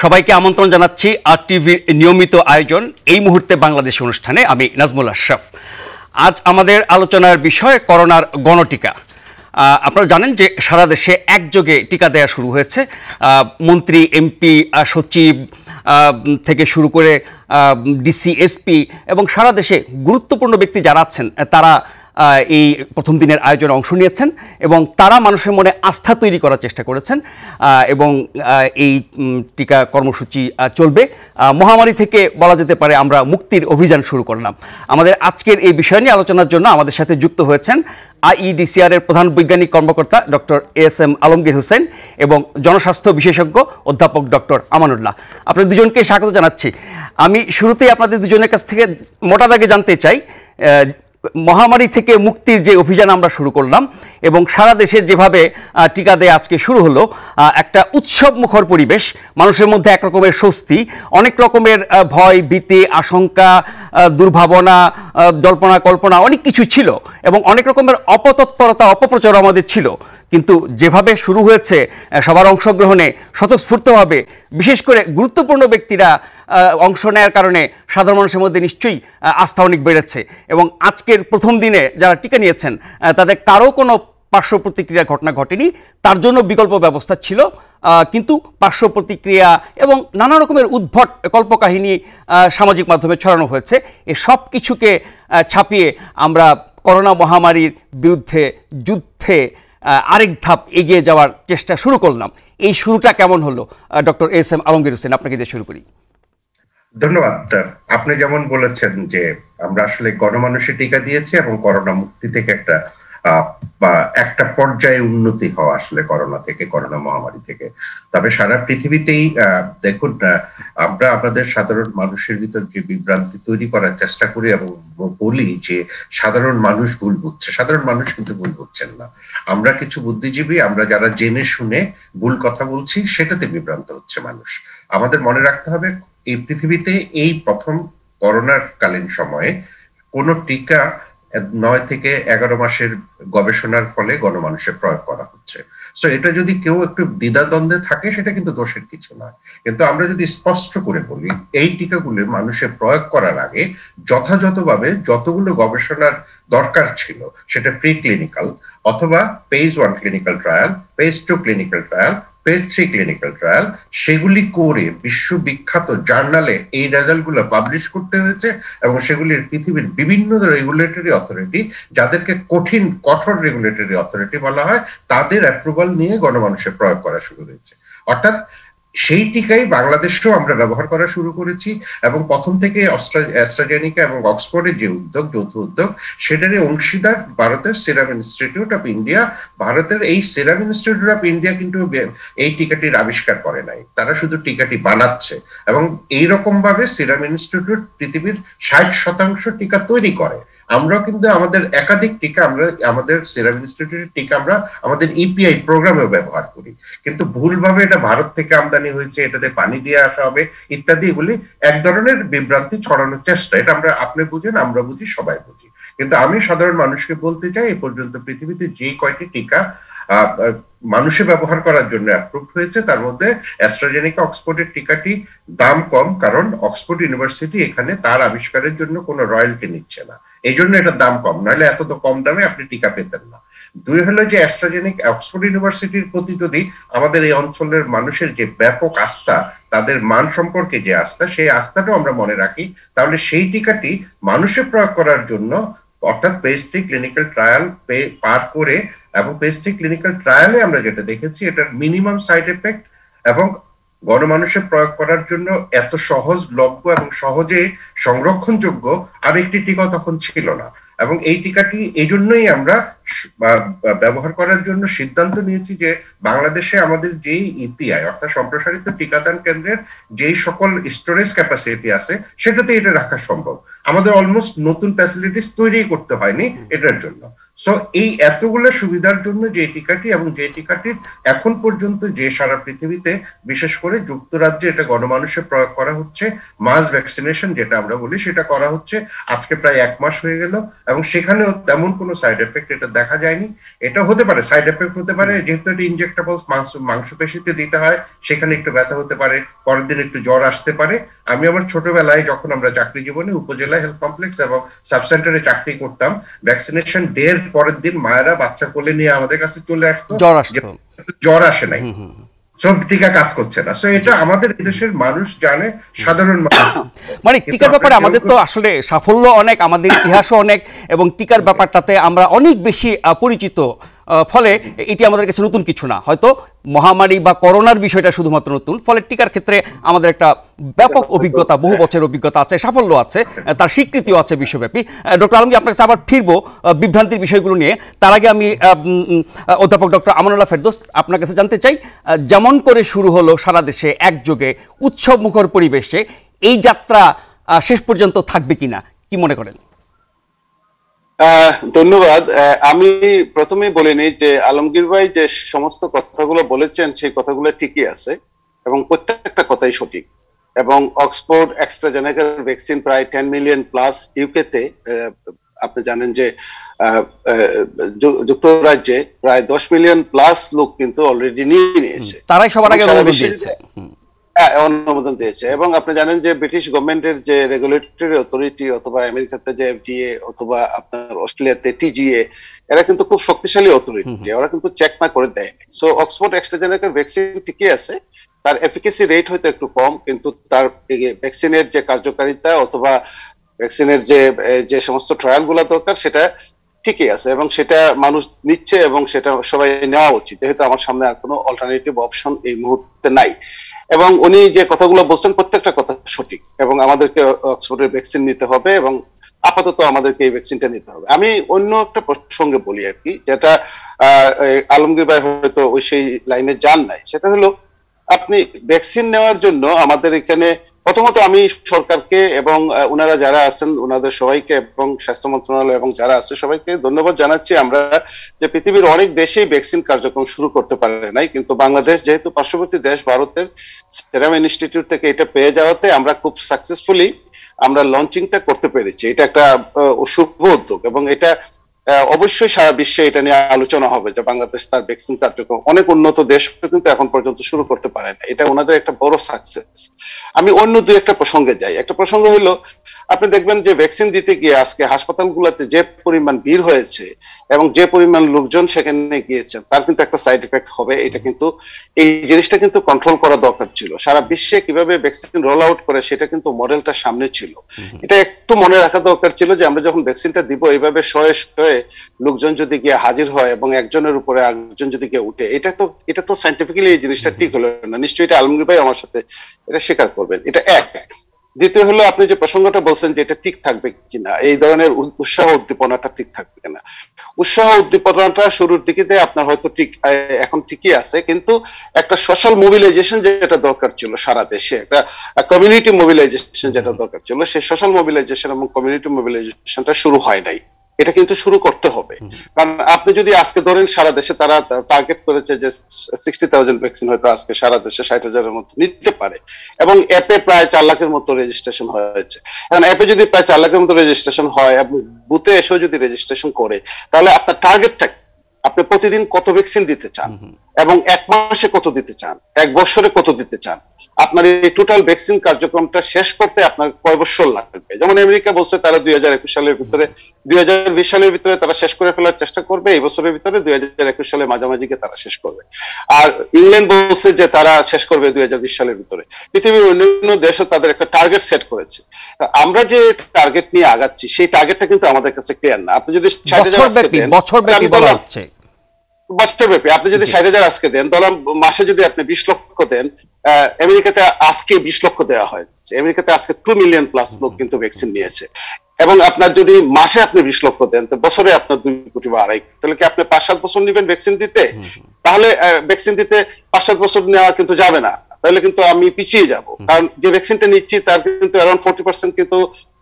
সবাইকে আমন্ত্রণ জানাচ্ছি আর টিভির নিয়মিত আয়োজন এই মুহূর্তে বাংলাদেশ অনুষ্ঠানে। আমি নাজমুল আশরাফ। আজ আমাদের আলোচনার বিষয় করোনার গণটিকা। আপনারা জানেন যে সারা দেশে একযোগে টিকা দেওয়া শুরু হয়েছে। মন্ত্রী, এমপি, সচিব থেকে শুরু করে ডিসি, এসপি এবং সারা দেশে গুরুত্বপূর্ণ ব্যক্তি যারা আছেন তারা এই প্রথম দিনের আয়োজনে অংশ নিয়েছেন এবং তারা মানুষের মনে আস্থা তৈরি করার চেষ্টা করেছেন এবং এই টিকা কর্মসূচি চলবে। মহামারী থেকে বলা যেতে পারে আমরা মুক্তির অভিযান শুরু করলাম। আমাদের আজকের এই বিষয় নিয়ে আলোচনার জন্য আমাদের সাথে যুক্ত হয়েছেন আইইডিসিআর এর প্রধান বৈজ্ঞানিক কর্মকর্তা ডক্টর এস.এম. আলমগীর হোসেন এবং জনস্বাস্থ্য বিশেষজ্ঞ অধ্যাপক ডক্টর আমানুল্লাহ। আপনাদের দুজনকে স্বাগত জানাচ্ছি। আমি শুরুতেই আপনাদের দুজনের কাছ থেকে মোটা দাগে জানতে চাই, মহামারী থেকে মুক্তির যে অভিযান আমরা শুরু করলাম এবং সারা দেশে যেভাবে টিকা দেয়া আজকে শুরু হলো, একটা উৎসব মুখর পরিবেশ, মানুষের মধ্যে এক রকমের স্বস্তি, অনেক রকমের ভয়, ভীতি, আশঙ্কা, দুর্ভাবনা, জল্পনা কল্পনা অনেক কিছু ছিল এবং অনেক রকমের অপতৎপরতা, অপপ্রচার আমাদের ছিল। কিন্তু যেভাবে শুরু হয়েছে সবার অংশগ্রহণে স্বতঃস্ফূর্তভাবে, বিশেষ করে গুরুত্বপূর্ণ ব্যক্তিরা অংশ নেওয়ার কারণে সাধারণ মানুষের মধ্যে নিশ্চয়ই আস্থা অনেক বেড়েছে এবং আজকের প্রথম দিনে যারা টিকা নিয়েছেন তাদের কারো কোনো পার্শ্ব প্রতিক্রিয়ার ঘটনা ঘটেনি। তার জন্য বিকল্প ব্যবস্থা ছিল, কিন্তু পার্শ্ব প্রতিক্রিয়া এবং নানা রকমের উদ্ভট কল্পকাহিনী সামাজিক মাধ্যমে ছড়ানো হয়েছে। এ সব কিছুকে ছাপিয়ে আমরা করোনা মহামারীর বিরুদ্ধে যুদ্ধে আরেক ধাপ এগিয়ে যাওয়ার চেষ্টা শুরু করলাম। এই শুরুটা কেমন হলো? Doctor SM. আলমগীর হোসেন, আপনাকে দিয়ে শুরু করি। ধন্যবাদ। আপনি যেমন বলেছেন যে আমরা আসলে গণমানুষে টিকা দিয়েছি এবং করোনা মুক্তি থেকে একটা পর্যায়ে উন্নতি হওয়া আসলে করোনা থেকে, করোনা মহামারী থেকে। তবে সারা পৃথিবীতেই দেখুন, আমরা আমাদের সাধারণ মানুষের ভিতর যে বিভ্রান্তি তৈরি করার চেষ্টা করি এবং বলি যে সাধারণ মানুষ ভুল বুঝছে, সাধারণ মানুষ কিন্তু ভুল বুঝছেন না। আমরা কিছু বুদ্ধিজীবী, আমরা যারা জেনে শুনে ভুল কথা বলছি, সেটাতে বিভ্রান্ত হচ্ছে মানুষ। আমাদের মনে রাখতে হবে, এই পৃথিবীতে এই প্রথম করোনার কালীন সময়ে কোন টিকা 9 থেকে 11 মাসের গবেষণার ফলে গণমানুষে প্রয়োগ করা হচ্ছে। সো এটা যদি কেউ একটু দ্বিধাদ্বন্দ্বে থাকে, সেটা কিন্তু দোষের কিছু নয়। কিন্তু আমরা যদি স্পষ্ট করে বলি, এই টিকাগুলো মানুষে প্রয়োগ করার আগে যথাযথভাবে যতগুলো গবেষণার দরকার ছিল, সেটা প্রি ক্লিনিক্যাল অথবা phase 1 clinical trial, phase 2 clinical trial, phase 3 clinical trial, সেগুলি করে বিশ্ববিখ্যাত জার্নালে এই রেজাল্টগুলো পাবলিশ করতে হয়েছে এবং সেগুলির পৃথিবীর বিভিন্ন রেগুলেটরি অথরিটি, যাদেরকে কঠোর রেগুলেটরি অথরিটি বলা হয়, তাদের অ্যাপ্রুভাল নিয়ে গণমানুষে প্রয়োগ করা শুরু হয়েছে। অর্থাৎ সেই টিকাই বাংলাদেশেও আমরা ব্যবহার করা শুরু করেছি এবং প্রথম থেকে অ্যাস্ট্রাজেনিকা এবং অক্সফোর্ডের যে উদ্যোগ, যৌথ উদ্যোগ, সেটারই অংশীদার ভারতের সিরাম ইনস্টিটিউট অফ ইন্ডিয়া। ভারতের এই সিরাম ইনস্টিটিউট অফ ইন্ডিয়া কিন্তু এই টিকাটির আবিষ্কার করে নাই, তারা শুধু টিকাটি বানাচ্ছে এবং এইরকম ভাবে সিরাম ইনস্টিটিউট পৃথিবীর 60% টিকা তৈরি করে। আমরাও কিন্তু আমাদের একাধিক টিকা, আমরা আমাদের সিরাম ইনস্টিটিউটের টিকা আমরা আমাদের ইপিআই প্রোগ্রামেও ব্যবহার করি, কিন্তু ভুলভাবে এটা ভারত থেকে আমদানি হয়েছে, এটাতে পানি দিয়ে আসা হবে ইত্যাদি, এগুলি এক ধরনের বিভ্রান্তি ছড়ানোর চেষ্টা। এটা আপনি বুঝেন, আমরা বুঝি, সবাই বুঝি। কিন্তু আমি সাধারণ মানুষকে বলতে চাই, এ পর্যন্ত পৃথিবীতে যে কয়টি টিকা মানুষে ব্যবহার করার জন্য অ্যাপ্রুভ হয়েছে, তার মধ্যে অ্যাস্ট্রাজেনিকা অক্সফোর্ডের টিকাটি দাম কম, কারণ অক্সফোর্ড ইউনিভার্সিটি এখানে তার আবিষ্কারের জন্য কোনো রয়্যালটি নিচ্ছে না, এই জন্য এটা দাম কম, নাহলে এত তো কম দামে আপনি টিকা পেতেন না। দুই হলো যে অ্যাস্ট্রাজেনিকা অক্সফোর্ড ইউনিভার্সিটির প্রতি যদি আমাদের এই অঞ্চলের মানুষের যে ব্যাপক আস্থা, তাদের মান সম্পর্কে যে আস্থা, সেই আস্থাটাও আমরা মনে রাখি, তাহলে সেই টিকাটি মানুষে প্রয়োগ করার জন্য, অর্থাৎ ফেজ 3 ক্লিনিক্যাল ট্রায়াল পার করে, এবং ফেজ 3 ক্লিনিক্যাল ট্রায়ালে আমরা যেটা দেখেছি, এটার মিনিমাম সাইড এফেক্ট এবং গণমানুষে প্রয়োগ করার জন্য এত সহজলভ্য এবং সহজে সংরক্ষণযোগ্য আর একটি টিকা তখন ছিল না। এবং এই টিকাটি এই জন্যই আমরা ব্যবহার করার জন্য সিদ্ধান্ত নিয়েছি যে বাংলাদেশে আমাদের যেই ইপিআই অর্থাৎ সম্প্রসারিত টিকাদান কেন্দ্রের যেই সকল স্টোরেজ ক্যাপাসিটি আছে, সেটাতে এটা রাখা সম্ভব। আমাদের অলমোস্ট নতুন ফ্যাসিলিটিস তৈরি করতে হয়নি এটার জন্য। সো এই এতগুলো সুবিধার জন্য যে টিকাটি এবং যে টিকাটির এখন পর্যন্ত যে সারা পৃথিবীতে বিশেষ করে যুক্তরাজ্যে এটা গণমানুষে প্রয়োগ করা হচ্ছে, মাস ভ্যাকসিনেশন যেটা আমরা বলি, সেটা করা হচ্ছে আজকে প্রায় 1 মাস হয়ে গেল, এবং সেখানেও তেমন কোনো সাইড এফেক্ট এটা দেখা যায়নি। এটা হতে পারে, সাইড এফেক্ট হতে পারে, যেহেতু এটা ইনজেক্টেবলস, মাংসপেশিতে দিতে হয়, সেখানে একটু ব্যথা হতে পারে, পরের দিন একটু জ্বর আসতে পারে। আমি আমার ছোটবেলায় যখন আমরা চাকরি জীবনে উপজেলা হেলথ কমপ্লেক্স এবং সাব সেন্টারে চাকরি করতাম, ভ্যাকসিনেশন ডের পরের দিন মায়েরা বাচ্চা কোলে নিয়ে আমাদের কাছে চলে আসতো, জ্বর আসে নাই, সব টিকা কাজ করছে না। সো এটা আমাদের দেশের মানুষ জানে, সাধারণ মানুষ। মানে টিকার ব্যাপারে আমাদের তো আসলে সাফল্য অনেক, আমাদের ইতিহাসও অনেক, এবং টিকার ব্যাপারটাতে আমরা অনেক বেশি পরিচিত, ফলে এটি আমাদের কাছে নতুন কিছু না। হয়তো মহামারী বা করোনার বিষয়টা শুধুমাত্র নতুন, ফলে টিকার ক্ষেত্রে আমাদের একটা ব্যাপক অভিজ্ঞতা, বহু বছরের অভিজ্ঞতা আছে, সাফল্য আছে, তার স্বীকৃতিও আছে বিশ্বব্যাপী। ডক্টর আলমগীর, আপনার কাছে আবার ফিরবো বিভ্রান্তির বিষয়গুলো নিয়ে। তার আগে আমি অধ্যাপক ডক্টর আমানুল্লাহ ফেরদৌস, আপনার কাছে জানতে চাই, যেমন করে শুরু হলো সারা দেশে একযোগে উৎসবমুখর পরিবেশে, এই যাত্রা শেষ পর্যন্ত থাকবে কিনা, কি মনে করেন? ধন্যবাদ। আমি প্রথমেই বলে নিই যে আলমগীর ভাই যে সমস্ত কথাগুলো বলেছেন সেই কথাগুলো ঠিকই আছে এবং প্রত্যেকটা কথাই সঠিক। এবং অক্সফোর্ড অ্যাস্ট্রাজেনেকার ভ্যাকসিন প্রায় 10 মিলিয়ন প্লাস ইউকেতে, আপনি জানেন যে যুক্তরাজ্যে প্রায় 10 মিলিয়ন প্লাস লোক কিন্তু অলরেডি নিয়ে নিয়েছে, তারাই সবার আগে অনুমোদন দিয়েছে। এবং আপনি জানেন যে ব্রিটিশ গভর্নমেন্টের যে রেগুলেটরি অথরিটি, অথবা আমেরিকাতে যে এফডিএ, অথবা আপনার অস্ট্রেলিয়াতে টিজিএ, এরা কিন্তু খুব শক্তিশালী অথরিটি, ওরা কিন্তু চেক না করে দেয়। সো অক্সফোর্ড অ্যাস্ট্রাজেনেকার ভ্যাকসিন ঠিকই আছে, তার এফিকেসি রেট হয়তো একটু কম, কিন্তু তার ভ্যাকসিনের যে কার্যকারিতা অথবা ভ্যাকসিনের যে সমস্ত ট্রায়াল গুলা দরকার সেটা ঠিকই আছে, এবং সেটা মানুষ নিচ্ছে এবং সেটা সবাই নেওয়া উচিত, যেহেতু আমার সামনে আর কোনো অল্টারনেটিভ অপশন এই মুহূর্তে নাই। এবং উনি যে কথাগুলো বলছেন প্রত্যেকটা কথা সঠিক, এবং আমাদেরকে অক্সফোর্ডের ভ্যাকসিন নিতে হবে, এবং আপাতত আমাদেরকে এই ভ্যাকসিনটা নিতে হবে। আমি অন্য একটা প্রসঙ্গে বলি আর কি, যেটা আলমগীর ভাই হয়তো ওই সেই লাইনে যান নাই। সেটা হলো, আপনি ভ্যাকসিন নেওয়ার জন্য আমাদের এখানে প্রথমত আমি সরকারকে এবং ওনারা যারা আছেন ওনাদের সবাইকে এবং স্বাস্থ্য মন্ত্রণালয় এবং যারা আছে সবাইকে ধন্যবাদ জানাচ্ছি। আমরা যে পৃথিবীর অনেক দেশেই ভ্যাকসিন কার্যক্রম শুরু করতে পারে নাই, কিন্তু বাংলাদেশ যেহেতু পার্শ্ববর্তী দেশ ভারতের সেরাম ইনস্টিটিউট থেকে এটা পেয়ে যাওয়াতে আমরা খুব সাকসেসফুলি আমরা লঞ্চিংটা করতে পেরেছি। এটা একটা শুভ উদ্যোগ, এবং এটা অবশ্যই সারা বিশ্বে এটা নিয়ে আলোচনা হবে যে বাংলাদেশ তার ভ্যাকসিন কার্যক্রম অনেক উন্নত দেশ কিন্তু এখন পর্যন্ত শুরু করতে পারে না, এটা ওনাদের একটা বড় সাকসেস। আমি অন্য দুই একটা প্রসঙ্গে যাই। একটা প্রসঙ্গ হলো, আপনি দেখবেন যে ভ্যাকসিন দিতে গিয়ে আজকে হাসপাতালগুলোতে যে পরিমাণ ভিড় হয়েছে এবং যে পরিমাণ লোকজন সেখানে গিয়েছেন, তার কিন্তু একটা সাইড এফেক্ট হবে। এটা কিন্তু এই জিনিসটা কিন্তু কন্ট্রোল করা দরকার ছিল। সারা বিশ্বে কিভাবে ভ্যাকসিন রোল আউট করে সেটা কিন্তু মডেলটা সামনে ছিল। এটা একটু মনে রাখা দরকার ছিল যে আমরা যখন ভ্যাকসিনটা দিব এইভাবে শয়ে শয়ে লোকজন যদি গিয়ে হাজির হয় এবং একজনের উপরে আরেকজন যদি গিয়ে উঠে, এটা তো সাইন্টিফিক্যালি এই জিনিসটা ঠিক হলো না। নিশ্চয়ই এটা আলমগীর ভাই আমার সাথে এটা স্বীকার করবেন। এটা এক। দ্বিতীয় হলো, আপনি যে প্রসঙ্গটা বলছেন যে এটা ঠিক থাকবে কিনা, এই ধরনের উৎসাহ উদ্দীপনাটা ঠিক থাকবে কিনা। উৎসাহ উদ্দীপনাটা শুরুর দিকে আপনার হয়তো ঠিক এখন ঠিকই আছে, কিন্তু একটা সোশ্যাল মোবিলাইজেশন যেটা দরকার ছিল সারা দেশে, একটা কমিউনিটি মোবিলাইজেশন যেটা দরকার ছিল, সেই সোশ্যাল মোবিলাইজেশন এবং কমিউনিটি মোবিলাইজেশনটা শুরু হয় নাই। এটা কিন্তু শুরু করতে হবে। কারণ আপনি যদি আজকে ধরেন সারা দেশে তারা টার্গেট করেছে যে 60,000 ভ্যাকসিন হয়তো আজকে সারা দেশে 60,000-এর মতো নিতে পারে, এবং অ্যাপে প্রায় 4 লাখের মতো রেজিস্ট্রেশন হয়েছে। কারণ অ্যাপে যদি প্রায় 4 লাখের মতো রেজিস্ট্রেশন হয় এবং বুথে এসেও যদি রেজিস্ট্রেশন করে, তাহলে আপনার টার্গেটটা আপনি প্রতিদিন কত ভ্যাকসিন দিতে চান, এবং 1 মাসে কত দিতে চান, 1 বছরে কত দিতে চান, আপনার এই টোটাল ভ্যাকসিন কার্যক্রমটা শেষ করতে আপনার কয় বছর লাগবে। যেমন আমেরিকা বলছে তারা 2021 সালের ভিতরে, 2020 সালের ভিতরে তারা শেষ করে ফেলার চেষ্টা করবে, এই বছরের ভিতরে 2021 সালের মাঝামাঝিকে তারা শেষ করবে। আর ইংল্যান্ড বলছে যে তারা শেষ করবে 2020 সালের ভিতরে। পৃথিবীর অন্যান্য দেশও তাদের একটা টার্গেট সেট করেছে। আমরা যে টার্গেট নিয়ে আগাচ্ছি সেই টার্গেটটা কিন্তু আমাদের কাছে ক্লিয়ার না। আপনি যদি বছরব্যাপী আপনি যদি 60,000 আজকে দেন, ধরুন মাসে যদি আপনি 20 লক্ষ দেন, আমেরিকাতে আজকে 20 লক্ষ দেওয়া হয়, আমেরিকাতে আজকে 2 মিলিয়ন প্লাস লোক কিন্তু ভ্যাকসিন নিয়েছে। এবং আপনার যদি মাসে আপনি 20 লক্ষ দেন, তো বছরে আপনার 2 কোটি বা 2.5 কোটি, তাহলে কি আপনি 5-7 বছর নেবেন ভ্যাকসিন দিতে? তাহলে ভ্যাকসিন দিতে 5-7 বছর নেওয়া কিন্তু যাবে না, তাহলে কিন্তু আমি পিছিয়ে যাব। কারণ যে ভ্যাকসিনটা নিচ্ছি তার কিন্তু অ্যারাউন্ড 40% কিন্তু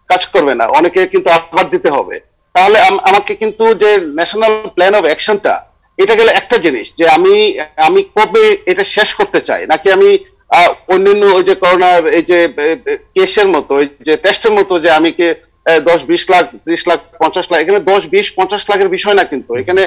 কাজ করবে না, অনেকে কিন্তু আবার দিতে হবে। তাহলে আমাকে কিন্তু যে ন্যাশনাল প্ল্যান অফ অ্যাকশনটা, এটা গেলে একটা জিনিস যে আমি কবে এটা শেষ করতে চাই, নাকি আমি অন্যান্য ওই যে করোনার এই যে কেসের মতো, ওই যে টেস্টের মতো, যে আমি 10-20 লাখ 30 লাখ 50 লাখ, এখানে 10-20-50 লাখের বিষয় না কিন্তু, এখানে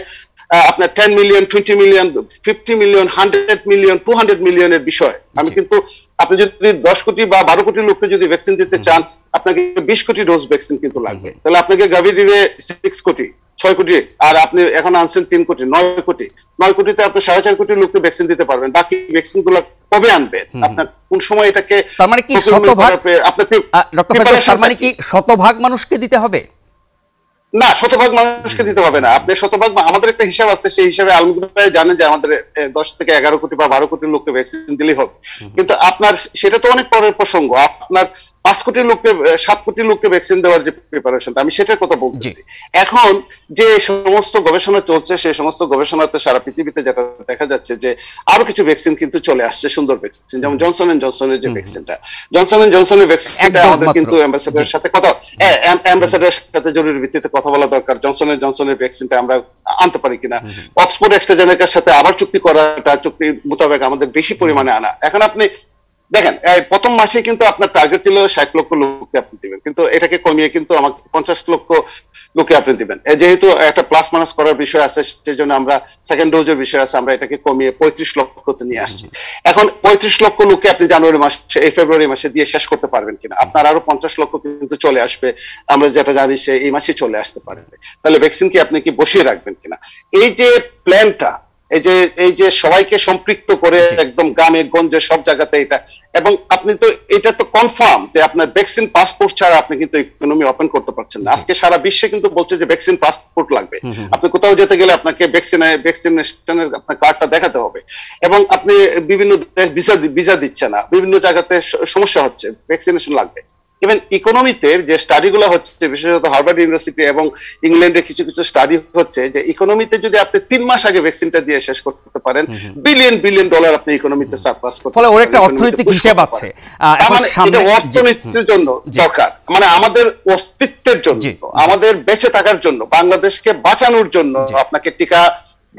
আপনার 10 মিলিয়ন 20 মিলিয়ন 50 মিলিয়ন 100 মিলিয়ন 200 মিলিয়নের বিষয়। আমি কিন্তু আপনি যদি 10 কোটি বা 12 কোটি লোককে যদি ভ্যাকসিন দিতে চান, আপনাকে 20 কোটি ডোজ ভ্যাকসিন কিন্তু লাগবে। তাহলে আপনাকে গাভি দিবে 6 কোটি 6 কোটি, আর আপনি এখন আনছেন 3 কোটি 9 কোটি। 9 কোটিতে আপনি 4.5 কোটি লোককে ভ্যাকসিন দিতে পারবেন। বাকি ভ্যাকসিন গুলো কবে আনবেন? আপনার কোন সময় এটাকে, তার মানে কি শতভাগ, ডক্টর ফেরদৌস, তার মানে কি শতভাগ মানুষকে দিতে হবে? না, শতভাগ মানুষকে দিতে হবে না। আপনি শতভাগ, আমাদের একটা হিসাব আছে, সেই হিসাবে আলমগীর ভাই জানেন যে আমাদের 10 থেকে 11 কোটি বা 12 কোটি লোককে ভ্যাকসিন দিলেই হবে। কিন্তু আপনার সেটা তো অনেক পরের প্রসঙ্গ। আপনার 5 কোটি লোককে 7 কোটি লোককে ভ্যাকসিন দেওয়ার যে প্রিপারেশনটা, আমি সেটার কথা বলতেছি। এখন যে সমস্ত গবেষণা চলছে, সেই সমস্ত গবেষণাতে সারা পৃথিবীতে যেটা দেখা যাচ্ছে যে আরো কিছু ভ্যাকসিন কিন্তু চলে আসছে, সুন্দর ভ্যাকসিন, যেমন জনসন এন্ড জনসনের যে ভ্যাকসিনটা, জনসন এন্ড জনসনের ভ্যাকসিনটা আমাদের কিন্তু অ্যাম্বাসেডারের সাথে অ্যাম্বাসেডারের সাথে জরুরি ভিত্তিতে কথা বলা দরকার। জনসন এন্ড জনসনের ভ্যাকসিনটা আমরা আনতে পারি কিনা, অক্সফোর্ড অ্যাস্ট্রাজেনেকার সাথে আবার চুক্তি করাটা, চুক্তি মোতাবেক আমাদের বেশি পরিমাণে আনা। এখন আপনি দেখেন, প্রথম মাসে কিন্তু আপনার টার্গেট ছিল 60 লক্ষ লোককে আপনি দিবেন, কিন্তু এটাকে কমিয়ে কিন্তু আমাকে 50 লক্ষ লোকে আপনি দিবেন। যেহেতু একটা প্লাস মাইনাস করার বিষয় আছে, সেই জন্য আমরা সেকেন্ড ডোজের বিষয় আছে, আমরা এটাকে কমিয়ে 35 লক্ষতে নিয়ে আসছি। এখন 35 লক্ষ লোককে আপনি জানুয়ারি মাসে, এই ফেব্রুয়ারি মাসে দিয়ে শেষ করতে পারবেন কিনা? আপনার আরো 50 লক্ষ কিন্তু চলে আসবে, আমরা যেটা জানি সে এই মাসে চলে আসতে পারবে। তাহলে ভ্যাকসিন কি আপনি কি বসিয়ে রাখবেন কিনা? এই যে প্ল্যানটা, এই যে সবাইকে সম্পৃক্ত করে একদম গ্রামে গঞ্জে সব জায়গাতে এটা, এবং আপনি তো এটা তো কনফার্ম যে আপনার ভ্যাকসিন পাসপোর্ট ছাড়া আপনি কিন্তু ইকোনমি ওপেন করতে পারছেন না। আজকে সারা বিশ্বে কিন্তু বলছে যে ভ্যাকসিন পাসপোর্ট লাগবে। আপনি কোথাও যেতে গেলে আপনাকে ভ্যাকসিনেশনের আপনার কার্ডটা দেখাতে হবে, এবং আপনি বিভিন্ন ভিসা দিচ্ছে না, বিভিন্ন জায়গাতে সমস্যা হচ্ছে, ভ্যাকসিনেশন লাগবে। ইভেন ইকোনমিতে যে স্টাডিগুলো হচ্ছে, বিশেষত হার্ভার্ড ইউনিভার্সিটি এবং ইংল্যান্ডে কিছু কিছু স্টাডি হচ্ছে যে ইকোনমিতে যদি আপনি 3 মাস আগে ভ্যাকসিনটা দিয়ে শেষ করতে পারেন, বিলিয়ন ডলার আপনি ইকোনমিতে সারপ্লাস করতে পারেন। ফলে ওর একটা অর্থনৈতিক হিসাব আছে, এটা অর্থনীতির জন্য দরকার, মানে আমাদের অস্তিত্বের জন্য, আমাদের বেঁচে থাকার জন্য, বাংলাদেশকে বাঁচানোর জন্য আপনাকে টিকা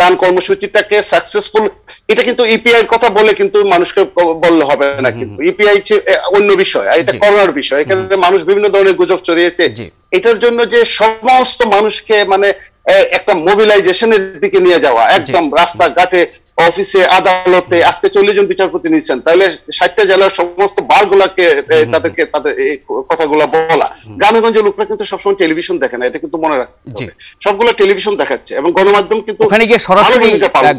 দান কর্মসূচিটাকে সাকসেসফুল, এটা কিন্তু ইপিআই এর কথা বলে কিন্তু মানুষকে বললে হবে না, কিন্তু ইপিআই অন্য বিষয়, এটা করোনার বিষয়। এখানে মানুষ বিভিন্ন ধরনের গুজব ছড়িয়েছে। এটার জন্য যে সমস্ত মানুষকে মানে একটা মোবিলাইজেশনের দিকে নিয়ে যাওয়া, একদম রাস্তাঘাটে, অফিসে, আদালতে, আজকে 40 জন বিচারপতি নিচ্ছেন, তাহলে 60টা জেলার সমস্ত বার গুলাকে তাদেরকে তাদের এই কথাগুলো বলা। গ্রামেগঞ্জের লোকরা কিন্তু সবসময় টেলিভিশন দেখে না, এটা কিন্তু মনে রাখতে হবে। সবগুলো টেলিভিশন দেখাচ্ছে, এবং গণমাধ্যম কিন্তু ওখানে গিয়ে সরাসরি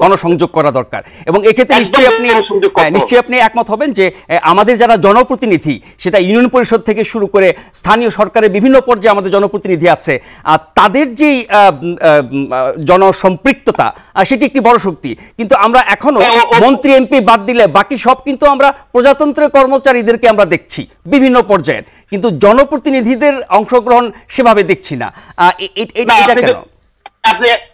গণসংযোগ করা দরকার। এবং এক্ষেত্রে নিশ্চয়ই আপনি একমত হবেন যে আমাদের যারা জনপ্রতিনিধি, সেটা ইউনিয়ন পরিষদ থেকে শুরু করে স্থানীয় সরকারের বিভিন্ন পর্যায়ে আমাদের জনপ্রতিনিধি আছে, তাদের যে জনসম্পৃক্ততা, সেটি একটি বড় শক্তি। কিন্তু আমরা এখনো মন্ত্রী এমপি বাদ দিলে বাকি সব কিন্তু আমরা প্রজাতন্ত্রের কর্মচারীদেরকে আমরা দেখছি বিভিন্ন পর্যায়ের, কিন্তু জনপ্রতিনিধিদের অংশগ্রহণ সেভাবে দেখছি না। এটা কেন?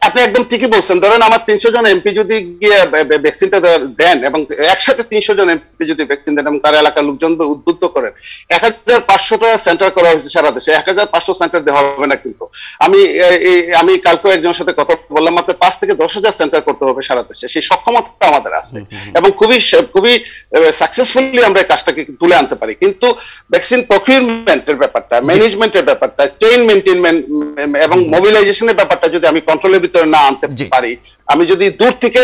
আপনি একদম ঠিকই বলছেন। ধরেন আমার 300 জন এমপি যদি গিয়ে ভ্যাকসিনটা দেন, এবং একসাথে 300 জন এমপি যদি ভ্যাকসিন দেন এবং তার এলাকার লোকজন উদ্বুদ্ধ করেন, 1500টা সেন্টার করা হয়েছে সারা দেশে। 1500 সেন্টার দেওয়া হবে না কিন্তু। আমি কালকে একজনের সাথে কথা বললাম, আপনার 5 থেকে 10,000 সেন্টার করতে হবে সারা দেশে। সেই সক্ষমতা আমাদের আছে, এবং খুবই সাকসেসফুলি আমরা কাজটাকে তুলে আনতে পারি। কিন্তু ভ্যাকসিন প্রকিউরমেন্টের ব্যাপারটা, ম্যানেজমেন্টের ব্যাপারটা, চেইন মেইনটেইনমেন্ট এবং মোবিলাইজেশনের ব্যাপারটা যদি আমি কন্ট্রোলের ভিতরে না আনতে পারি, আমি যদি দূর থেকে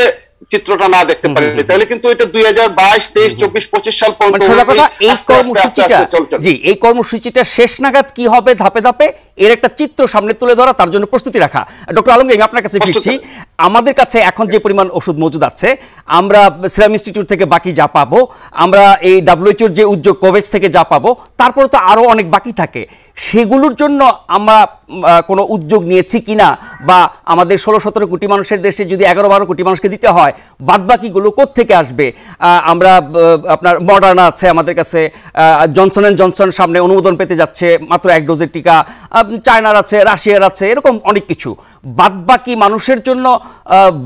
চিত্রটা না দেখতে পারি, তাহলে কিন্তু এটা 2022, 23, 24, 25 সাল পর্যন্ত এই কর্মসূচিটা শেষ নাগাদ কি হবে ধাপে ধাপে এর একটা চিত্র সামনে তুলে ধরা, তার জন্য প্রস্তুতি রাখা। ডক্টর আলমগীর, আপনার কাছে ফিরছি। আমাদের কাছে এখন যে পরিমাণ ওষুধ মজুদ আছে, আমরা সিরাম ইনস্টিটিউট থেকে বাকি যা পাবো, আমরা এই WHO যে উদ্যোগ কোভ্যাক্স থেকে যা পাবো, তারপরে তো আরো অনেক বাকি থাকে। সেগুলোর জন্য আমরা কোনো উদ্যোগ নিয়েছি কিনা, বা আমাদের 16-17 কোটি মানুষের দেশে যদি 11-12 কোটি মানুষকে দিতে হয়, বাদবাকিগুলো কোত্থেকে আসবে? আমরা আপনার মডার্না আছে আমাদের কাছে, জনসন এন্ড জনসন সামনে অনুমোদন পেতে যাচ্ছে মাত্র 1 ডোজের টিকা, চায়নার আছে, রাশিয়ার আছে, এরকম অনেক কিছু। বাদবাকি মানুষের জন্য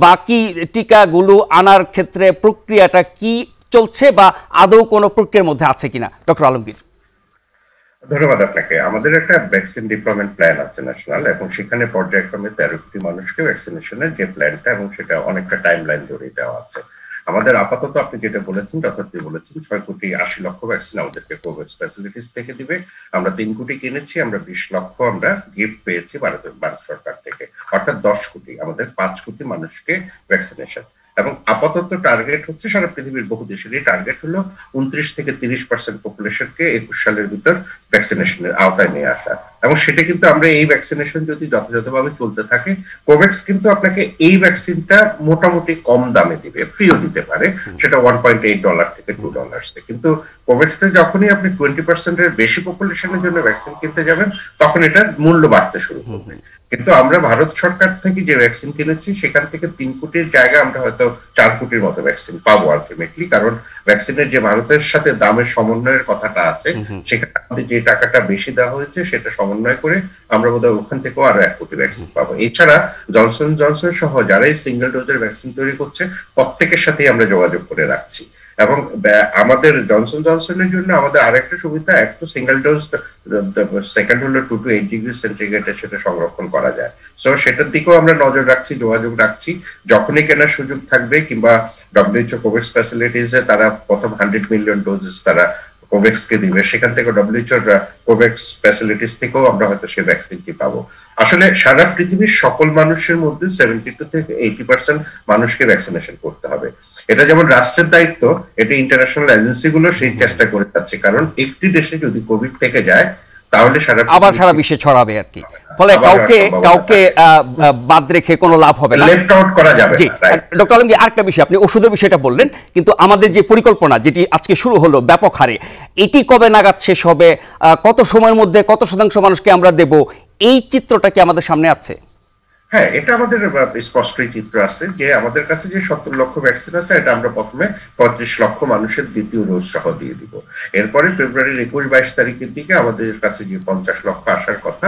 বাকি টিকাগুলো আনার ক্ষেত্রে প্রক্রিয়াটা কি চলছে, বা আদৌ কোনো প্রক্রিয়ার মধ্যে আছে কিনা ডক্টর আলমগীর? ধন্যবাদ আপনাকে। আমাদের একটা ভ্যাকসিন ডিপ্লয়মেন্ট প্ল্যান আছে ন্যাশনাল, এবং সেখানে পর্যায়ক্রমে 13 কোটি মানুষকে ভ্যাকসিনেশনের যে প্ল্যানটা, এবং সেটা অনেকটা টাইম লাইন ধরে দেওয়া আছে। আমাদের আপাতত আপনি যেটা বলেছেন যথার্থ বলেছেন, 6,80,00,000 ভ্যাকসিন আমাদেরকে কোভিড ফ্যাসিলিটিস থেকে দিবে। আমরা 3 কোটি কিনেছি, আমরা 20 লক্ষ আমরা গিফট পেয়েছি ভারত সরকার থেকে, অর্থাৎ 10 কোটি, আমাদের 5 কোটি মানুষকে ভ্যাকসিনেশন। এবং আপাতত টার্গেট হচ্ছে, সারা পৃথিবীর বহু দেশেরই টার্গেট হলো 29 থেকে 30% পপুলেশনকে 21 সালের ভিতর ভ্যাকসিনেশনের আওতায় নিয়ে আসা। এবং সেটা কিন্তু আমরা এই ভ্যাকসিনেশন যদি যথাযথভাবে চলতে থাকে, কোভ্যাক্স কিন্তু আপনাকে এই ভ্যাকসিনটা মোটামুটি কম দামে দিবে, ফ্রিও দিতে পারে, সেটা $1.8 থেকে $2। কিন্তু কোভ্যাক্সতে যখনই আপনি 20% বেশি পপুলেশনের জন্য ভ্যাকসিন কিনতে যাবেন, তখন এটার মূল্য বাড়তে শুরু করবে। কিন্তু আমরা ভারত সরকার থেকে যে ভ্যাকসিন কিনেছি, সেখান থেকে 3 কোটির জায়গায় আমরা হয়তো 4 কোটির মতো ভ্যাকসিন পাবো আলটিমেটলি, কারণ ভ্যাকসিনের যে ভারতের সাথে দামের সমন্বয়ের কথাটা আছে, সেখানে আমাদের যে টাকাটা বেশি দেওয়া হয়েছে সেটা সমন্বয় করে আমরা বোধহয় ওখান থেকেও আরো 1 কোটি ভ্যাকসিন পাবো। এছাড়া জনসন জনসন সহ যারাই সিঙ্গেল ডোজের ভ্যাকসিন তৈরি করছে, প্রত্যেকের সাথেই আমরা যোগাযোগ করে রাখছি। এবং আমাদের জনসন জনসনের জন্য আমাদের আরেকটা সুবিধা, একটু সিঙ্গেল ডোজ, সেকেন্ড হলো 2 to 8 ডিগ্রি সেন্টিগ্রেডে সেটা সংরক্ষণ করা যায়। সো সেটার দিকেও আমরা নজর রাখছি, যোগাযোগ রাখছি। যখনই কেনার সুযোগ থাকবে, কিংবা WHO কোভিড ফ্যাসিলিটিসে তারা প্রথম 100 মিলিয়ন ডোজেস তারা কোভ্যাক্স কে দিবে, সেখান থেকে WHO কোভ্যাক্স ফ্যাসিলিটিস থেকেও আমরা হয়তো সেই ভ্যাকসিনটি পাবো। আসলে সারা পৃথিবীর সকল মানুষের মধ্যে 72 থেকে 80% মানুষকে ভ্যাকসিনেশন করতে হবে। এটা যেমন রাষ্ট্রের দায়িত্ব, এটা ইন্টারন্যাশনাল এজেন্সি গুলো সেই চেষ্টা করে যাচ্ছে, কারণ একটি দেশে যদি কোভিড থেকে যায়, তাহলে আবার সারা বিশ্বে ছড়াবে আর কি। ফলে কাউকে বাদ রেখে কোনো লাভ হবে না, লেফট আউট করা যাবে না। ডক্টর আলমগীর, আরেকটা বিষয়, আপনি ওষুধের বিষয়টা বললেন, কিন্তু আমাদের যে পরিকল্পনা যেটি আজকে শুরু হলো ব্যাপক হারে, এটি কবে নাগাদ শেষ হবে, কত সময়ের মধ্যে কত শতাংশ মানুষকে আমরা দেব, এই চিত্রটা কি আমাদের সামনে আছে? হ্যাঁ, এটা আমাদের স্পষ্টই চিত্র আছে যে আমাদের কাছে যে 70 লক্ষ ভ্যাকসিন আছে, এটা আমরা প্রথমে 35 লক্ষ মানুষের দ্বিতীয় ডোজ সহ দিয়ে দিব। এরপরে ফেব্রুয়ারির 21-22 তারিখের দিকে আমাদের কাছে যে 50 লক্ষ আসার কথা,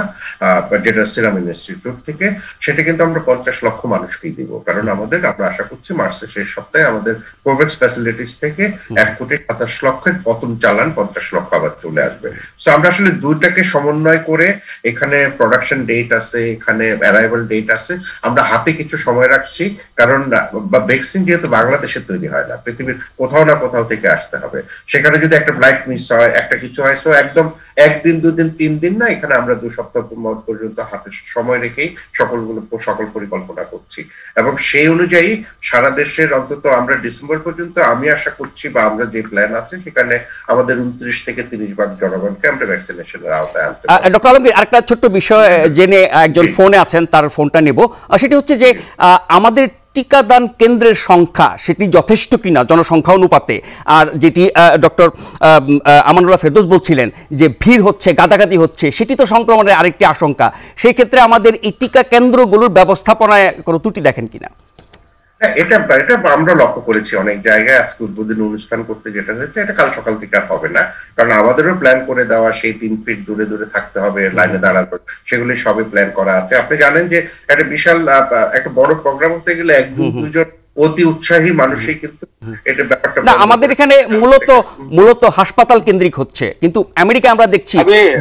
যেটা সিরাম ইনস্টিটিউট থেকে, সেটা কিন্তু আমরা 50 লক্ষ মানুষকেই দিব। কারণ আমরা আশা করছি মার্চের শেষ সপ্তাহে আমাদের কোভ্যাক্স ফ্যাসিলিটিস থেকে 1,27,00,000 প্রথম চালান 50 লক্ষ আবার চলে আসবে। সো আমরা আসলে দুইটাকে সমন্বয় করে, এখানে প্রোডাকশন ডেট আছে, এখানে অ্যারাইভাল ডেট আছে, আমরা হাতে কিছু সময় রাখছি। কারণ ভ্যাকসিন যেহেতু বাংলাদেশে তৈরি হয় না, পৃথিবীর কোথাও না কোথাও থেকে আসতে হবে। সেখানে যদি একটা ফ্লাইট মিস হয়, একটা কিছু হয়, সো একদম 1 দিন 2 দিন 3 দিন না, এখানে আমরা 2 সপ্তাহ পর্যন্ত হাতে সময় রেখেই সকল পরিকল্পনা করছি। এবং সেই অনুযায়ী সারা দেশের অন্তত আমরা ডিসেম্বর পর্যন্ত, আমি আশা করছি, বা আমরা যে প্ল্যান আছে, সেখানে আমাদের 29 থেকে 30% জনগণকে আমরা ভ্যাকসিনেশনের আওতায় আনতে পারব। ডক্টর আলমগীর, আরেকটা ছোট্ট বিষয় জেনে, একজন ফোনে আছেন, তার ফোনটা নেব। সেটি হচ্ছে যে আমাদের টিকাদান কেন্দ্রের সংখ্যা সেটি যথেষ্ট কিনা জনসংখ্যা অনুপাতে, আর যেটি ডক্টর আমানুল্লাহ ফেরদৌস বলছিলেন যে ভিড় হচ্ছে, গাদাগাদি হচ্ছে, সেটি তো সংক্রমণের আরেকটি আশঙ্কা। সেই ক্ষেত্রে আমাদের এই টিকা কেন্দ্রগুলোর ব্যবস্থাপনায় কোনো ত্রুটি দেখেন কিনা? এটা আমরা লক্ষ্য করেছি অনেক জায়গায়। আজকে উদ্বোধনী অনুষ্ঠান করতে যেটা হয়েছে, এটা কাল সকাল থেকে আর হবে না, কারণ আমাদেরও প্ল্যান করে দেওয়া, সেই 3 ফিট দূরে দূরে থাকতে হবে, লাইনে দাঁড়ানো, সেগুলি সবই প্ল্যান করা আছে। আপনি জানেন যে একটা বিশাল একটা বড় প্রোগ্রাম হতে গেলে 1-2 অতি উৎসাহী মানুষই কিন্তু এটা ব্যাপারটা না। আমাদের এখানে মূলত হাসপাতাল কেন্দ্রিক হচ্ছে, কিন্তু আমেরিকায় আমরা দেখছি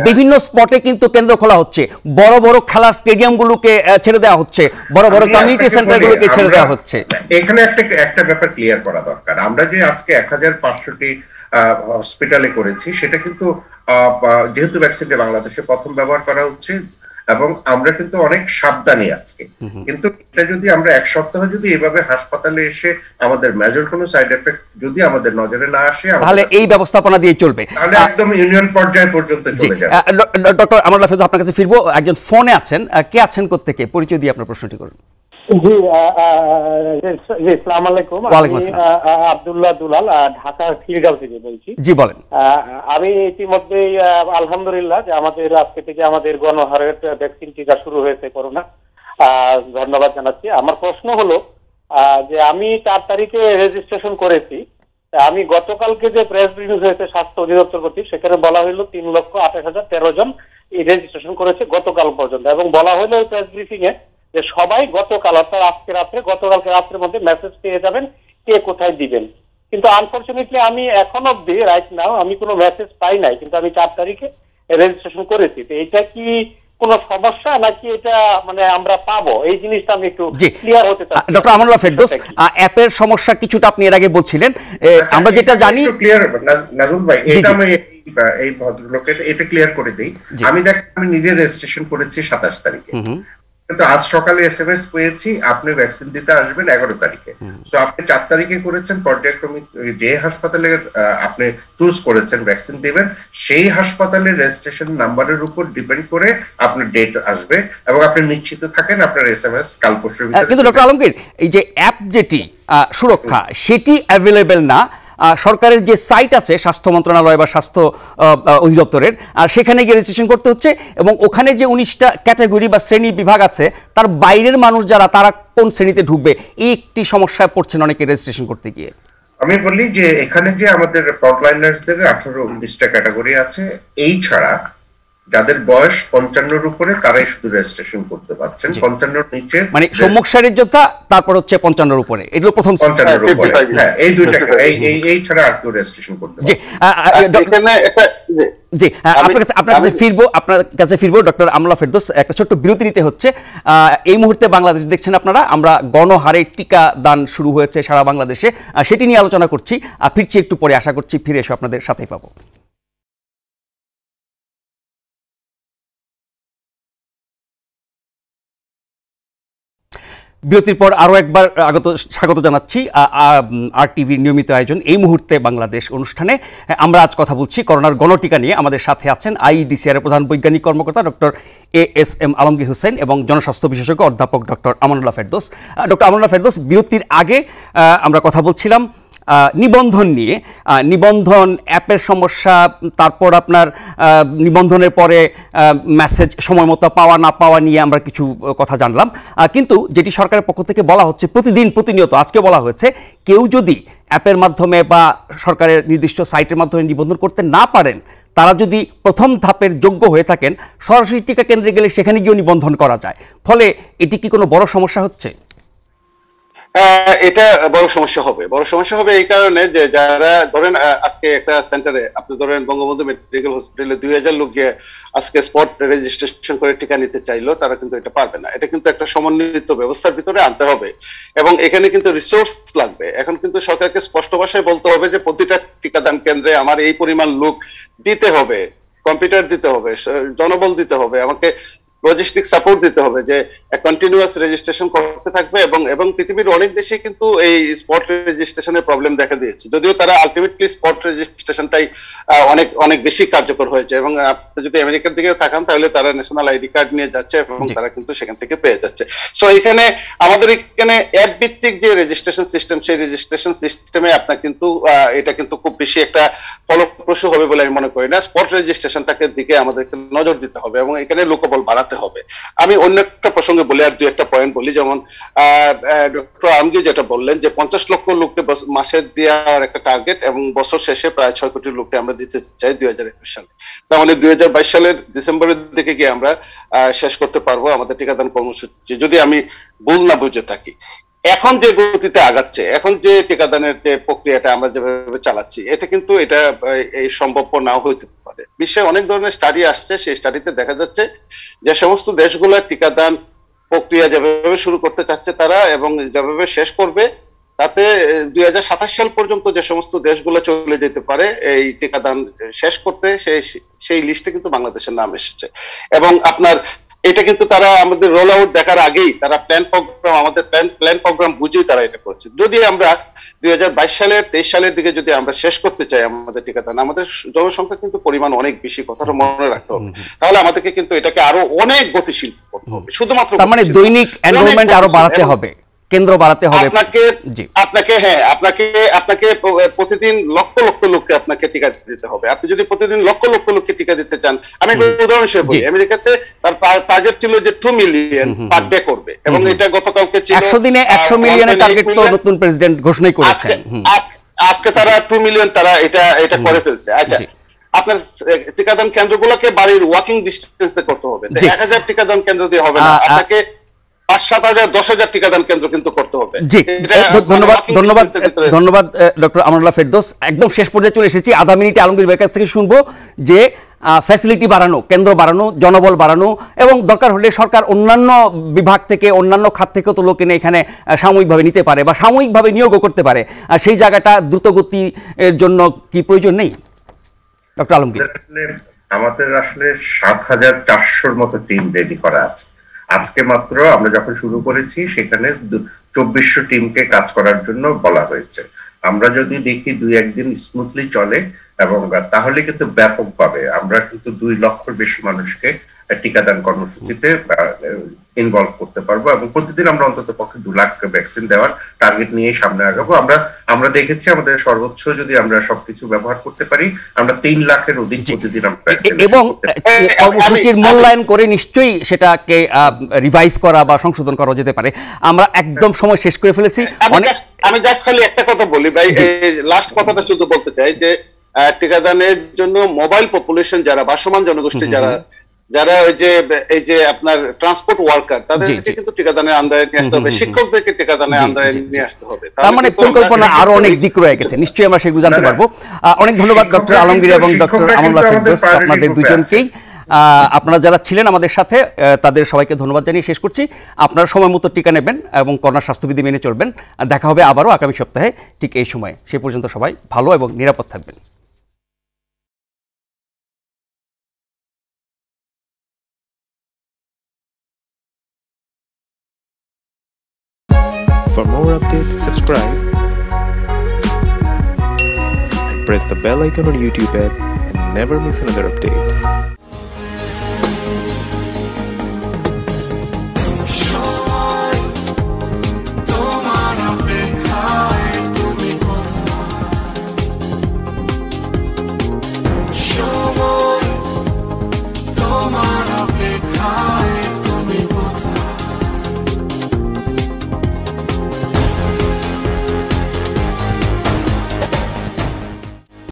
বিভিন্ন স্পটে কিন্তু কেন্দ্র খোলা হচ্ছে, বড় বড় খেলার স্টেডিয়ামগুলোকে ছেড়ে দেওয়া হচ্ছে, বড় বড় কমিউনিটি সেন্টারগুলোকে ছেড়ে দেওয়া হচ্ছে। এখানে একটা ব্যাপার ক্লিয়ার করা দরকার। আমরা যে আজকে 1500টি হসপিটালে করেছি, সেটা কিন্তু যেহেতু ভ্যাকসিনটা বাংলাদেশে প্রথম ব্যবহার করা হচ্ছে, এবং আমরা কিন্তু অনেক সাবধানী আজকে। কিন্তু এটা যদি আমরা 1 সপ্তাহ যদি এভাবে হাসপাতালে এসে আমাদের মেজর কোনো সাইড এফেক্ট যদি আমাদের নজরে না আসে, তাহলে এই ব্যবস্থাপনা দিয়ে চলবে, তাহলে একদম ইউনিয়ন পর্যায় পর্যন্ত চলে যাবে। ডক্টর আমানুল্লাহ ফেরদৌস, আপনার কাছে ফিরবো। একজন ফোনে আছেন, কে আছেন, কোত্থেকে, পরিচয় দিয়ে আপনার প্রশ্নটি করুন। জি, আসসালামু আলাইকুম। আব্দুল্লাহ দুলাল, ঢাকা খিলগাঁও থেকে বলছি। জি বলেন। আমি ইতিমধ্যেই আলহামদুলিল্লাহ যে আমাদের আজকে থেকে আমাদের গণহারে ভ্যাকসিন টিকা শুরু হয়েছে করোনা, ধন্যবাদ জানাচ্ছি। আমার প্রশ্ন হলো যে আমি 4 তারিখে রেজিস্ট্রেশন করেছি। আমি গতকালকে যে প্রেস রিলিজ হয়েছে স্বাস্থ্য অধিদপ্তর কর্তৃক, সেখানে বলা হইলো 3,28,013 জন রেজিস্ট্রেশন করেছে গতকাল পর্যন্ত, এবং বলা হইলো ওই প্রেস ব্রিফিং এ যে সবাই গতকাল, অর্থাৎ গতকালকে রাত্রের মধ্যে মেসেজ পেয়ে যাবেন কে কোথায় দিবেন। কিন্তু আনফরচুনেটলি আমি এখন অব্দি রাইট নাও আমি কোনো মেসেজ পাই নাই, কিন্তু আমি 4 তারিখে রেজিস্ট্রেশন করেছি। তো এটা কি কোনো সমস্যা নাকি এটা মানে আমরা পাবো, এই জিনিসটা আমি একটু ক্লিয়ার হতে চাই। ডক্টর আমানুল্লাহ ফেরদৌস, অ্যাপের সমস্যা কিছুটা আপনি এর আগে বলছিলেন, আমরা যেটা জানি ক্লিয়ার নাজমুল ভাই, এটা আমি এই ভদ্রলোকের এটা ক্লিয়ার করে দিই। আমি নিজে রেজিস্ট্রেশন করেছি 27 তারিখে, কিন্তু আজ সকালে এসএমএস পেয়েছি আপনি ভ্যাকসিন দিতে আসবেন 11 তারিখে। সো আপনি 4 তারিখে করেছেন, পর্যায়ক্রমিক যে হাসপাতালে আপনি চুজ করেছেন ভ্যাকসিন দিবেন সেই হাসপাতালের রেজিস্ট্রেশন নাম্বারের উপর ডিপেন্ড করে আপনার ডেট আসবে এবং আপনি নিশ্চিত থাকেন আপনার এসএমএস কাল পরশুর ভিতরে। কিন্তু ডক্টর আলমগীর, এই যে অ্যাপ যেটি সুরক্ষা সেটি অ্যাভেলেবেল না, সরকারের যে সাইট আছে স্বাস্থ্য মন্ত্রণালয় বা স্বাস্থ্য অধিদপ্তরের, আর সেখানে গিয়ে রেজিস্ট্রেশন করতে হচ্ছে এবং ওখানে যে 19টা ক্যাটাগরি বা শ্রেণী বিভাগ আছে তার বাইরের মানুষ যারা তারা কোন শ্রেণীতে ঢুকবে এই একটি সমস্যায় পড়ছেন অনেকে রেজিস্ট্রেশন করতে গিয়ে। আমি বলি যে এখানে যে আমাদের ফ্রন্টলাইনার্সদের 18-19টা ক্যাটাগরি আছে, এই ছাড়া যাদের বয়স 55-র উপরে তারাই শুধু রেজিস্ট্রেশন করতে পারছেন। 55-র নিচে মানে সম্মুখ সারির যোদ্ধা, তারপর হচ্ছে 55-র উপরে, এগুলো প্রথম 55-র উপরে, হ্যাঁ এই দুইটা এই ছাড়া আর কেউ রেজিস্ট্রেশন করতে পারবে। জি, আপনার কাছে ফিরবো ডক্টর আমানুল্লাহ ফেরদৌস। একটা ছোট্ট বিরতি নিতে হচ্ছে। এই মুহূর্তে বাংলাদেশ দেখছেন আপনারা, আমরা গণহারে টিকা দান শুরু হয়েছে সারা বাংলাদেশে, সেটি নিয়ে আলোচনা করছি। ফিরছি একটু পরে, আশা করছি ফিরে এসে আপনাদের সাথেই পাবো। বিরতির পর আরও একবার স্বাগত জানাচ্ছি আর টিভির নিয়মিত আয়োজন এই মুহূর্তে বাংলাদেশ অনুষ্ঠানে। আমরা আজ কথা বলছি করোনার গণটিকা নিয়ে। আমাদের সাথে আছেন আইইডিসিআর এর প্রধান বৈজ্ঞানিক কর্মকর্তা ডক্টর এএসএম আলমগীর হোসেন এবং জনস্বাস্থ্য বিশেষজ্ঞ অধ্যাপক ডক্টর আমানুল্লাহ ফেরদৌস। ডক্টর আমানুল্লাহ ফেরদৌস, বিরতির আগে আমরা কথা বলছিলাম নিবন্ধন নিয়ে। নিবন্ধন অ্যাপের সমস্যা, তারপর আপনার নিবন্ধনের পরে মেসেজ সময় মতো পাওয়া না পাওয়া নিয়ে আমরা কিছু কথা জানলাম। কিন্তু যেটি সরকারের পক্ষ থেকে বলা হচ্ছে প্রতিনিয়ত, আজকে বলা হয়েছে কেউ যদি অ্যাপের মাধ্যমে বা সরকারের নির্দিষ্ট সাইটের মাধ্যমে নিবন্ধন করতে না পারেন, তারা যদি প্রথম ধাপের যোগ্য হয়ে থাকেন সরাসরি টিকা কেন্দ্রে গেলে সেখানে গিয়েও নিবন্ধন করা যায়। ফলে এটি কি কোনো বড় সমস্যা হচ্ছে? এটা বড় সমস্যা হবে এই কারণে যে যারা ধরেন আজকে একটা সেন্টারে আপনি ধরেন বঙ্গবন্ধু মেডিকেল হসপিটালে 2000 লোক গিয়ে আজকে স্পট রেজিস্ট্রেশন করে টিকা নিতে চাইলো, তারা কিন্তু এটা পারবে না। এটা কিন্তু একটা সমন্বিত ব্যবস্থার ভিতরে আনতে হবে এবং এখানে কিন্তু রিসোর্স লাগবে। এখন কিন্তু সরকারকে স্পষ্ট ভাষায় বলতে হবে যে প্রতিটা টিকাদান কেন্দ্রে আমার এই পরিমাণ লোক দিতে হবে, কম্পিউটার দিতে হবে, জনবল দিতে হবে, আমাকে লজিস্টিক সাপোর্ট দিতে হবে, যে কন্টিনিউয়াস রেজিস্ট্রেশন করতে থাকবে। এবং পৃথিবীর অনেক দেশে কিন্তু এই স্পট রেজিস্ট্রেশনের প্রবলেম দেখা দিয়েছে, যদিও তারা আলটিমেটলি স্পট রেজিস্ট্রেশনটাই অনেক বেশি কার্যকর হয়েছে। এবং আপনি যদি আমেরিকার দিকে তাকান তাহলে তারা ন্যাশনাল আইডি কার্ড নিয়ে যাচ্ছে এবং তারা কিন্তু সেখান থেকে পেয়ে যাচ্ছে। সো এখানে আমাদের এখানে অ্যাপ ভিত্তিক যে রেজিস্ট্রেশন সিস্টেম, সেই রেজিস্ট্রেশন সিস্টেমে আপনার কিন্তু এটা কিন্তু খুব বেশি একটা ফলপ্রসূ হবে বলে আমি মনে করি না। স্পট রেজিস্ট্রেশনটাকে দিকে আমাদেরকে নজর দিতে হবে এবং এখানে লোকবল বাড়াতে হবে। আমি অন্য একটা প্রসঙ্গে বলি, আর 2-1টা পয়েন্ট বলি। যেমন ডক্টর আলমগীর যেটা বললেন যে 50 লক্ষ লোককে মাসে দেওয়ার একটা টার্গেট এবং বছর শেষে প্রায় 6 কোটি লোককে আমরা দিতে চাই 2021 সালে। তার মানে 2022 সালের ডিসেম্বরের দিকে গিয়ে আমরা শেষ করতে পারবো আমাদের টিকাদান কর্মসূচি, যদি আমি ভুল না বুঝে থাকি। এখন যে গতিতে আগাচ্ছে, এখন যে টিকাদানের যে প্রক্রিয়াটা আমরা যেভাবে চালাচ্ছি, এটা কিন্তু এটা এই সম্ভব নাও হইতে পারে। বিশ্বে অনেক ধরনের স্টাডি আসছে, সেই স্টাডিতে দেখা যাচ্ছে যে সমস্ত দেশগুলো টিকাদান প্রক্রিয়া যেভাবে শুরু করতে চাচ্ছে তারা এবং যেভাবে শেষ করবে, তাতে 2027 সাল পর্যন্ত যে সমস্ত দেশগুলো চলে যেতে পারে এই টিকাদান শেষ করতে, সেই লিস্টে কিন্তু বাংলাদেশের নাম এসেছে। এবং আপনার এটা কিন্তু তারা আমাদের রোল আউট দেখার আগেই তারা আমাদের প্ল্যান প্রোগ্রাম বুঝেই তারা এটা করছে। যদি আমরা 2022 সালের 23 সালের দিকে যদি আমরা শেষ করতে চাই আমাদের টিকাদান, আমাদের জনসংখ্যা কিন্তু পরিমাণ অনেক বেশি, কথাটা মনে রাখতে হবে। তাহলে আমাদেরকে কিন্তু এটাকে আরো অনেক গতিশীল করতে হবে, শুধুমাত্র তার মানে দৈনিক এনরোলমেন্ট আরো বাড়াতে হবে, কেন্দ্র বাড়াতে হবে আপনাকে প্রতিদিন লক্ষ লক্ষ লোককে আপনাকে টিকা দিতে হবে। আপনি যদি প্রতিদিন লক্ষ লক্ষ লোককে টিকা দিতে চান, আমি উদাহরণ হিসেবে বলি, আমেরিকাতে তার টার্গেট ছিল যে 2 মিলিয়ন পার ডে করবে এবং এটা গতকালকে ছিল 100 দিনে 100 মিলিয়নের টার্গেট তো নতুন প্রেসিডেন্ট ঘোষণাই করেছেন। আজকে তারা 2 মিলিয়ন তারা এটা করে ফেলছে। আচ্ছা, আপনার টিকাদান কেন্দ্রগুলোকে বাড়ির ওয়াকিং ডিস্টেন্সে করতে হবে। 1000 টিকাদান কেন্দ্র দিয়ে হবে না, আপনাকে 5-7,000 10,000 টিকাদান কেন্দ্র কিন্তু করতে হবে। জি, ধন্যবাদ ডক্টর আমানুল্লাহ ফেরদৌস। একদম শেষ পর্যায়ে চলে এসেছি, আধা মিনিটে আলমগীর ভাইয়ের কাছ থেকে শুনবো যে ফ্যাসিলিটি বাড়ানো, কেন্দ্র বাড়ানো, জনবল বাড়ানো এবং দরকার হলে সরকার অন্যান্য বিভাগ থেকে, অন্যান্য খাত থেকেও তো লোক এনে এখানে সাময়িকভাবে নিতে পারে বা সাময়িকভাবে নিয়োগও করতে পারে। আর সেই জায়গাটা দ্রুতগতি এর জন্য কি প্রয়োজন নেই ডক্টর আলমগীর? আমাদের আসলে ৭,৪০০-র মতো টিম রেডি করা আছে। আজকে মাত্র আমরা যখন শুরু করেছি সেখানে ২৪০০ টিমকে কাজ করার জন্য বলা হয়েছে। আমরা যদি দেখি ২-১ দিন স্মুথলি চলে এবং তাহলে কিন্তু ব্যাপকভাবে আমরা কিন্তু ২ লক্ষের বেশি মানুষকে টিকাদান কর্মসূচিতে ইনভলভ করতে পারবো এবং প্রতিদিন আমরা অন্তত পক্ষে ২ লাখ ভ্যাকসিন দেওয়ার টার্গেট নিয়ে সামনে আগাবো। আমরা দেখেছি আমাদের সর্বোচ্চ যদি আমরা সবকিছু ব্যবহার করতে পারি আমরা ৩ লাখের অধিক প্রতিদিন আমরা এবং কর্মসূচির মূল্যায়ন করে নিশ্চয়ই সেটাকে রিভাইজ করা বা সংশোধন করা যেতে পারে। আমরা একদম সময় শেষ করে ফেলেছি। আমি জাস্ট খালি একটা কথা বলি ভাই, লাস্ট কথাটা শুধু বলতে চাই যে টিকাদানের জন্য মোবাইল পপুলেশন যারা, ভাসমান জনগোষ্ঠী যারা এই যে আপনার ট্রান্সপোর্ট ওয়ার্কার, তাদেরকে কিন্তু টিকাদানের আন্দারে নিয়ে আসতে হবে, শিক্ষকদেরকে টিকাদানের আন্দারে নিয়ে আসতে হবে। তার মানে পরিকল্পনা আরো অনেক দিক রয়ে গেছে, নিশ্চয়ই আমরা সেগুলো জানতে পারবো। অনেক ধন্যবাদ ডক্টর আলমগীর এবং ডক্টর আমানুল্লাহ ফেরদৌস, আপনাদের দুজনকেই। আপনারা যারা ছিলেন আমাদের সাথে তাদের সবাইকে ধন্যবাদ জানিয়ে শেষ করছি। আপনারা সময় মতো টিকা নেবেন এবং করোনা স্বাস্থ্যবিধি মেনে চলবেন। দেখা হবে আবারও আগামী সপ্তাহে ঠিক এই সময়ে। সে পর্যন্ত সবাই ভালো এবং নিরাপদ থাকবেন। For more updates, subscribe and press the bell icon on YouTube app and never miss another update.